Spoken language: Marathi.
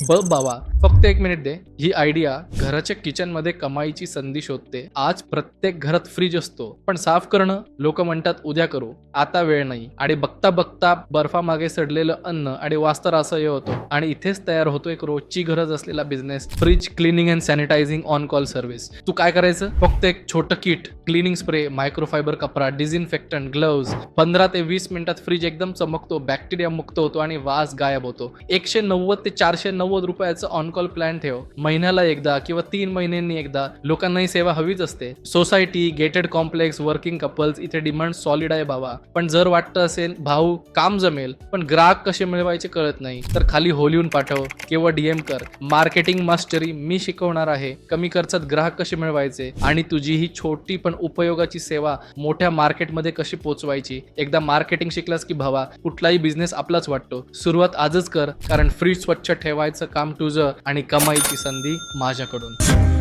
बघ बाबा, फक्त 1 मिनिट दे. ही आयडिया घराच्या किचन मध्ये कमाईची संधी शोधते. आज प्रत्येक घरात फ्रीज असतो, पण साफ करणं लोक म्हणतात उद्या करू, आता वेळ नाही. आणि बघता बघता बर्फामागे सडलेलं अन्न आणि वास्तर असह्य होतो. आणि इथेच तयार होतो एक रोजची गरज असलेला business, fridge cleaning and sanitising on call service. तू काय करायचं? फक्त एक छोटं किट, क्लिनिंग स्प्रे, मायक्रोफायबर कपडा, डिझिन्फेक्टंट, ग्लोव्ज. 15 ते 20 मिनिटात फ्रीज एकदम चमकतो, बॅक्टेरिया मुक्त होतो आणि वास गायब होतो. 190 ते 490 रुपयाचं ऑन कॉल प्लॅन ठेव. महिन्याला एकदा किंवा 3 महिन्यांनी एकदा. लोकांना ही सेवा हवीच असते. Society, gated complex, working couples, इथे डिमांड सॉलिड आहे बाबा. पण जर वाटतं असेल भाऊ काम जमेल पण ग्राहक कसे मिळवायचे कळत नाही, तर खाली हो लिहून पाठव किंवा डीएम कर. मार्केटिंग मास्टरी मी शिकवणार आहे. कमी खर्चात ग्राहक कसे मिळवायचे आणि तुझी ही छोटी पण उपयोगाची सेवा मोठ्या मार्केटमध्ये कशी पोहोचवायची. एकदा मार्केटिंग शिकलास की भावा कुठलाही बिझनेस आपलाच वाटतो. सुरुवात आजच कर, कारण फ्रीज स्वच्छ ठेवायचं काम तुझं आणि कमाईची संधी माझ्याकडून.